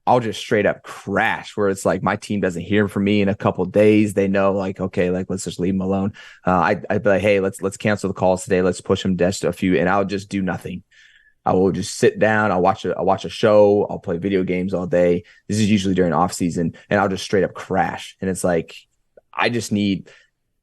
I'll just straight up crash, where it's like my team doesn't hear from me in a couple of days. They know like, okay, like let's just leave them alone. I'd be like, hey, let's cancel the calls today. Let's push them just a few, and I'll just do nothing. I will just sit down. I'll watch a show. I'll play video games all day. This is usually during off season, and I'll just straight up crash. And it's like, I just need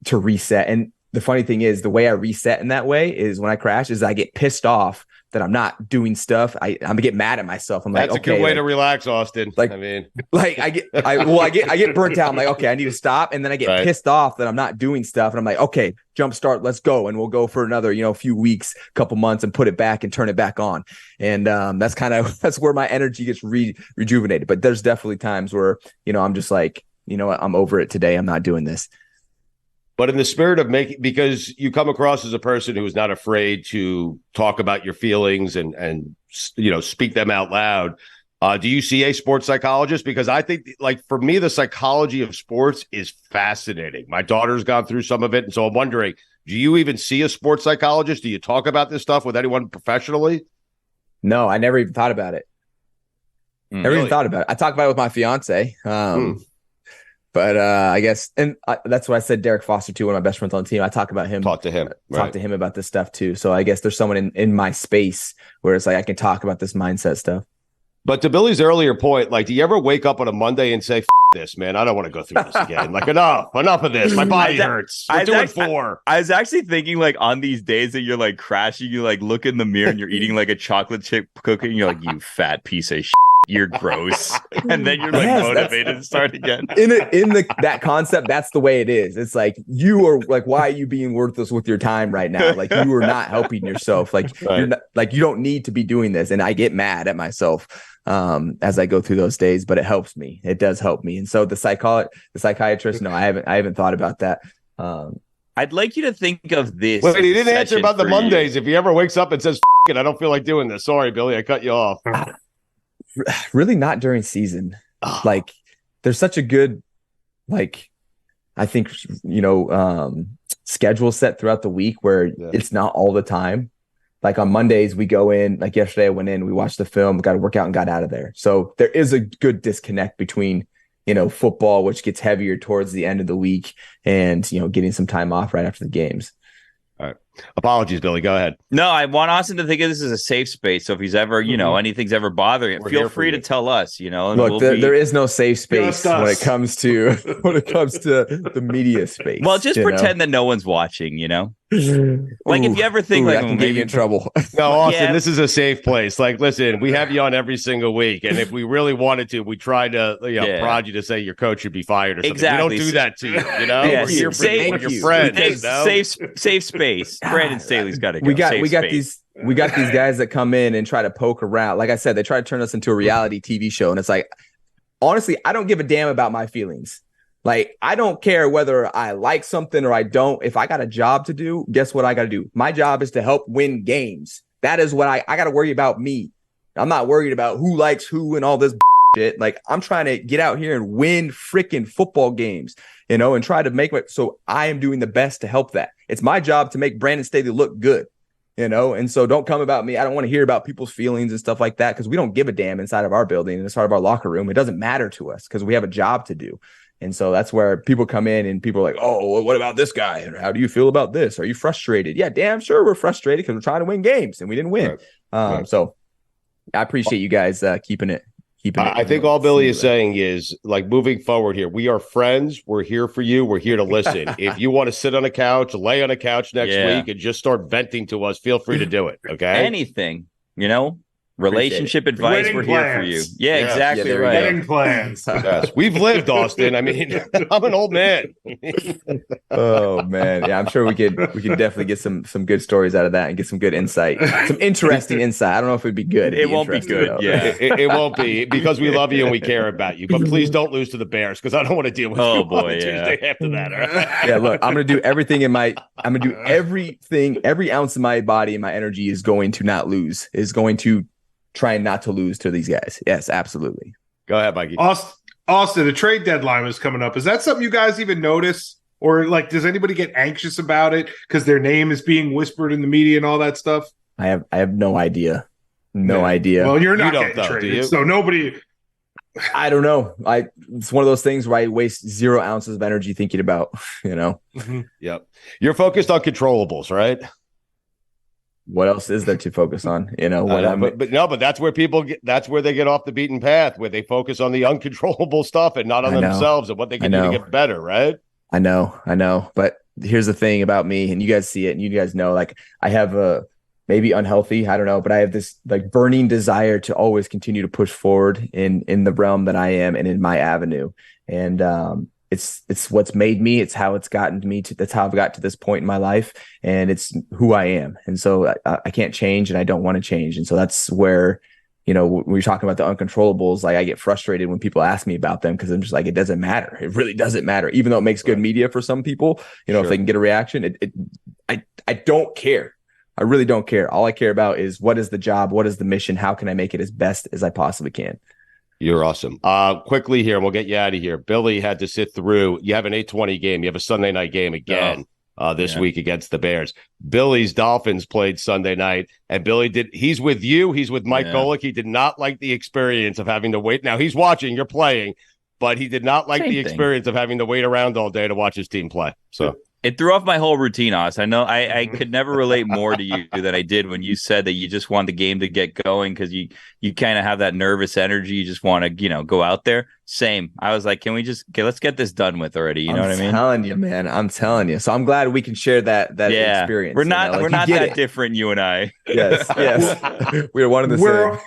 to reset. And the funny thing is, the way I reset in that way is when I crash is I get pissed off that I'm not doing stuff. I'm gonna get mad at myself. I'm like, that's a good way to relax, Austin. Like, I mean, like I get burnt out. I'm like, okay, I need to stop. And then I get pissed off that I'm not doing stuff. And I'm like, okay, jumpstart, let's go. And we'll go for another, few weeks, couple months, and put it back and turn it back on. And that's where my energy gets rejuvenated. But there's definitely times where, I'm just like, I'm over it today. I'm not doing this. But in the spirit of because you come across as a person who is not afraid to talk about your feelings and speak them out loud. Do you see a sports psychologist? Because I think, like, for me, the psychology of sports is fascinating. My daughter's gone through some of it. And so I'm wondering, do you even see a sports psychologist? Do you talk about this stuff with anyone professionally? No, I never even thought about it. Never even thought about it. I talk about it with my fiance. But I guess, and that's what I said, Derek Foster, too, one of my best friends on the team. I talk about him. Talk to him about this stuff, too. So I guess there's someone in my space where it's like I can talk about this mindset stuff. But to Billy's earlier point, like, do you ever wake up on a Monday and say, this, man, I don't want to go through this again. Like, enough of this. My body hurts. We're doing 4. I was actually thinking, like, on these days that you're like crashing, you like look in the mirror and you're eating like a chocolate chip cookie and you're like, you fat piece of shit. You're gross. And then you're like motivated to start again. In that concept, that's the way it is. It's like, you are like, why are you being worthless with your time right now? Like, you are not helping yourself. Like, you're not, like, you don't need to be doing this. And I get mad at myself as I go through those days, but it helps me. It does help me. And so the psychiatrist, no, I haven't thought about that. I'd like you to think of this. Wait, he didn't answer about the Mondays. If he ever wakes up and says, it, I don't feel like doing this. Sorry, Billy, I cut you off. Really not during season. Like, there's such a good, like, I think, schedule set throughout the week where it's not all the time. Like, on Mondays, we go in, like yesterday I went in, we watched the film, got to work out and got out of there. So there is a good disconnect between, football, which gets heavier towards the end of the week, and, getting some time off right after the games. All right. Apologies, Billy. Go ahead. No, I want Austin to think of this as a safe space. So if he's ever, anything's ever bothering him, feel free to tell us, Look, there is no safe space when it comes to the media space. Well, just pretend that no one's watching, Like, if you ever think like, I can get you in trouble. No, Austin, this is a safe place. Like, listen, we have you on every single week, and if we really wanted to, we try to prod you to say your coach should be fired or something. Exactly. We don't do that to you. We're here for your friends. Safe space. Brandon Staley's got to go. We got these guys that come in and try to poke around. Like I said, they try to turn us into a reality TV show, and it's like, honestly, I don't give a damn about my feelings. Like, I don't care whether I like something or I don't. If I got a job to do, guess what I got to do? My job is to help win games. That is what I got to worry about me. I'm not worried about who likes who and all this shit. Like, I'm trying to get out here and win freaking football games, and try to make it. So I am doing the best to help that. It's my job to make Brandon Staley look good, and so don't come about me. I don't want to hear about people's feelings and stuff like that, because we don't give a damn inside of our building and inside of our locker room. It doesn't matter to us because we have a job to do. And so that's where people come in and people are like, oh, well, what about this guy? How do you feel about this? Are you frustrated? Yeah, damn sure we're frustrated because we're trying to win games and we didn't win. Right. So I appreciate you guys keeping it. I think all Billy is saying is, like, moving forward here, we are friends. We're here for you. We're here to listen. If you want to sit on a couch, lay on a couch next week and just start venting to us, feel free to do it. Okay. Anything, relationship advice, we're here for you. Yeah, exactly right. Wedding plans. Yes, we've lived, Austin. I mean, I'm an old man. Oh man, yeah, I'm sure we could definitely get some good stories out of that and get some good insight, some interesting insight. I don't know if it'd be good. It won't be good. Though. Yeah, it won't be, because we love you and we care about you. But please don't lose to the Bears, because I don't want to deal with you on Tuesday after that. All right? Yeah, look, I'm gonna do everything every ounce of my body and my energy is going to not lose. Is going to trying not to lose to these guys. Yes, absolutely. Go ahead, Mikey. Austin, the trade deadline is coming up. Is that something you guys even notice? Or, like, does anybody get anxious about it because their name is being whispered in the media and all that stuff? I have no idea. No idea. Well, you're not getting traded, so nobody... I don't know. It's one of those things where I waste 0 ounces of energy thinking about, Mm-hmm. Yep. You're focused on controllables, right? What else is there to focus on? But that's where that's where they get off the beaten path, where they focus on the uncontrollable stuff and not on themselves and what they can do to get better, right? I know. But here's the thing about me, and you guys see it, and you guys know, like, I have a maybe unhealthy, I don't know, but I have this like burning desire to always continue to push forward in the realm that I am and in my avenue. And it's what's made me. It's how it's gotten to me. That's how I've got to this point in my life, and it's who I am. And so I can't change, and I don't want to change. And so that's where, when you're talking about the uncontrollables, like, I get frustrated when people ask me about them, because I'm just like, it doesn't matter. It really doesn't matter. Even though it makes good media for some people, if they can get a reaction, I don't care. I really don't care. All I care about is, what is the job? What is the mission? How can I make it as best as I possibly can? You're awesome. Quickly here, and we'll get you out of here. Billy had to sit through. You have an 8:20 game. You have a Sunday night game again this week against the Bears. Billy's Dolphins played Sunday night, and Billy he's with you. He's with Mike Golic. He did not like the experience of having to wait. Now he's watching. You're playing, but he did not like the experience of having to wait around all day to watch his team play. So. It threw off my whole routine, Oz. I know I could never relate more to you than I did when you said that you just want the game to get going because you kind of have that nervous energy. You just want to, go out there. Same. I was like, let's get this done with already. You know what I mean? I'm telling you, man. I'm telling you. So I'm glad we can share that experience. We're not that different, you and I. Yes. We're one of the same.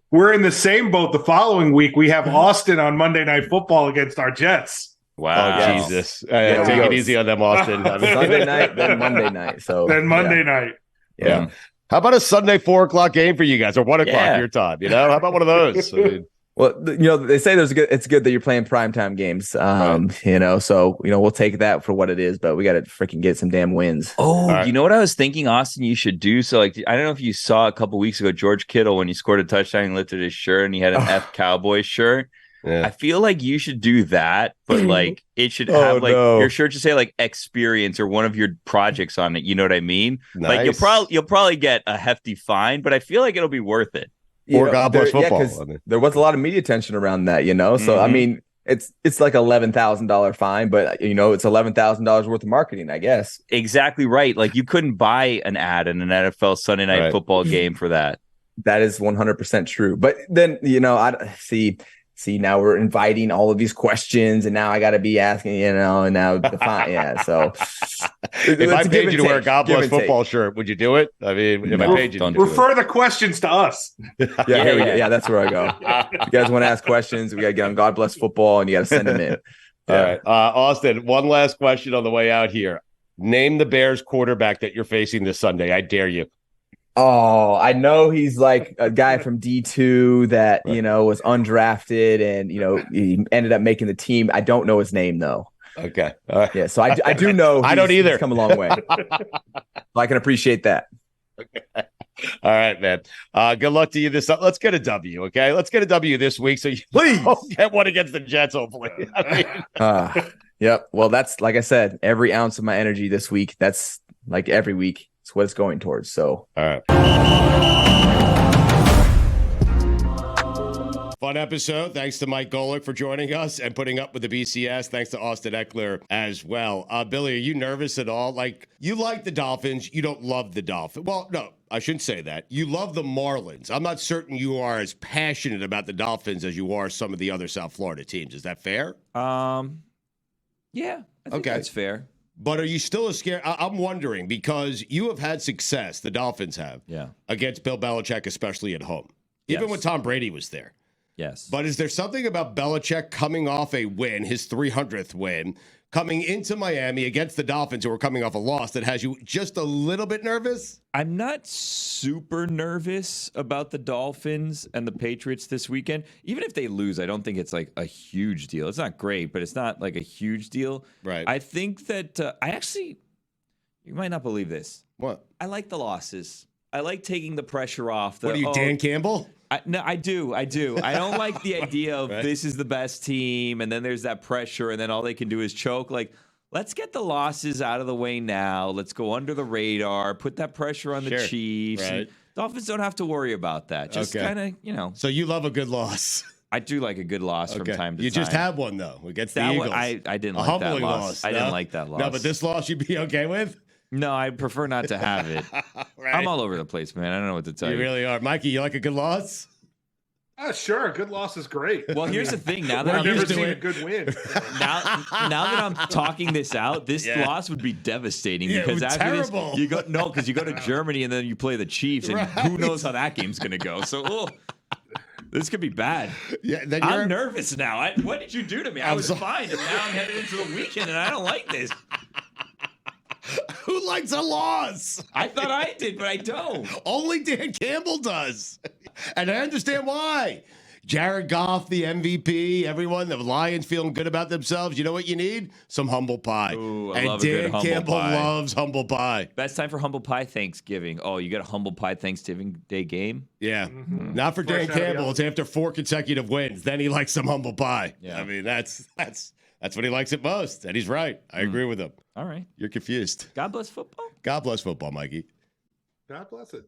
We're in the same boat. The following week, we have Austin on Monday Night Football against our Jets. Wow. Oh, Jesus. Take it easy on them, Austin. Sunday night, then Monday night. Then Monday night. Yeah. How about a Sunday 4:00 game for you guys, or 1:00 your time? How about one of those? I mean, well, they say it's good that you're playing primetime games. Right. So we'll take that for what it is, but we got to freaking get some damn wins. Oh, right. You know what I was thinking, Austin? You should do so. Like, I don't know if you saw a couple weeks ago, George Kittle, when he scored a touchdown, he lifted his shirt and he had an F Cowboys shirt. Yeah. I feel like you should do that, but like it should have your shirt should say like experience or one of your projects on it. You know what I mean? Nice. Like you'll probably get a hefty fine, but I feel like it'll be worth it. Or God bless football. Yeah, there was a lot of media attention around that, So I mean, it's like $11,000 fine, but it's $11,000 worth of marketing, I guess. Exactly right. Like you couldn't buy an ad in an NFL Sunday night football game for that. That is 100% true. But then I see, now we're inviting all of these questions, and now I got to be asking, and now define. Yeah. So if I paid you to wear a God bless football shirt, would you do it? I mean, if I paid you to refer the questions to us. Yeah, that's where I go. If you guys want to ask questions, we got to get on God bless football, and you got to send them in. All right. Austin, one last question on the way out here. Name the Bears quarterback that you're facing this Sunday. I dare you. Oh, I know he's like a guy from D2 that, was undrafted and, he ended up making the team. I don't know his name, though. Okay. Yeah, so I do know I don't either. He's come a long way. I can appreciate that. Okay. All right, man. Good luck to you this. Let's get a W, okay? Let's get a W this week so you please get one against the Jets, hopefully. Yep. Well, that's, like I said, every ounce of my energy this week. That's like every week. It's what it's going towards. So, all right. Fun episode. Thanks to Mike Golic for joining us and putting up with the BCS. Thanks to Austin Ekeler as well. Billy, are you nervous at all? Like, you like the Dolphins. You don't love the Dolphins. Well, no, I shouldn't say that. You love the Marlins. I'm not certain you are as passionate about the Dolphins as you are some of the other South Florida teams. Is that fair? Yeah, I think that's fair. But are you still as scared? I'm wondering because you have had success, the Dolphins have, against Bill Belichick, especially at home, even when Tom Brady was there. Yes. But is there something about Belichick coming off a win, his 300th win, coming into Miami against the Dolphins, who are coming off a loss, that has you just a little bit nervous? I'm not super nervous about the Dolphins and the Patriots this weekend. Even if they lose, I don't think it's like a huge deal. It's not great, but it's not like a huge deal. Right. I think that you might not believe this. What? I like the losses. I like taking the pressure off. What are you, Dan Campbell? No, I do. I don't like the idea of this is the best team, and then there's that pressure, and then all they can do is choke. Like, let's get the losses out of the way now. Let's go under the radar, put that pressure on the Chiefs. Right. Dolphins don't have to worry about that. Just kind of, So you love a good loss. I do like a good loss from time to time. You just had one, though, against the Eagles. I didn't like that loss. I didn't like that loss. No, but this loss you'd be okay with? No, I prefer not to have it. Right. I'm all over the place, man. I don't know what to tell you. You really are. Mikey, you like a good loss? Sure. A good loss is great. Well, here's the thing. Now that I've never seen a good win. Now that I'm talking this out, this loss would be devastating because after terrible. This, you go to Germany and then you play the Chiefs, and who knows how that game's gonna go. So, this could be bad. Yeah, then I'm nervous now. What did you do to me? I was fine, and now I'm headed into the weekend, and I don't like this. Who likes a loss? I thought I did, but I don't. Only Dan Campbell does. And I understand why. Jared Goff, the MVP, everyone, the Lions feeling good about themselves. You know what you need? Some humble pie. Ooh, I and love a good Dan humble Campbell pie. loves humble pie. Best time for humble pie Thanksgiving. Oh, you got a humble pie Thanksgiving Day game? Yeah. Not for Dan Fresh out of the Campbell. oven. It's after 4 consecutive wins. Then he likes some humble pie. Yeah. I mean, that's what he likes it most. And he's right. I agree with him. All right. You're confused. God bless football. God bless football, Mikey. God bless it.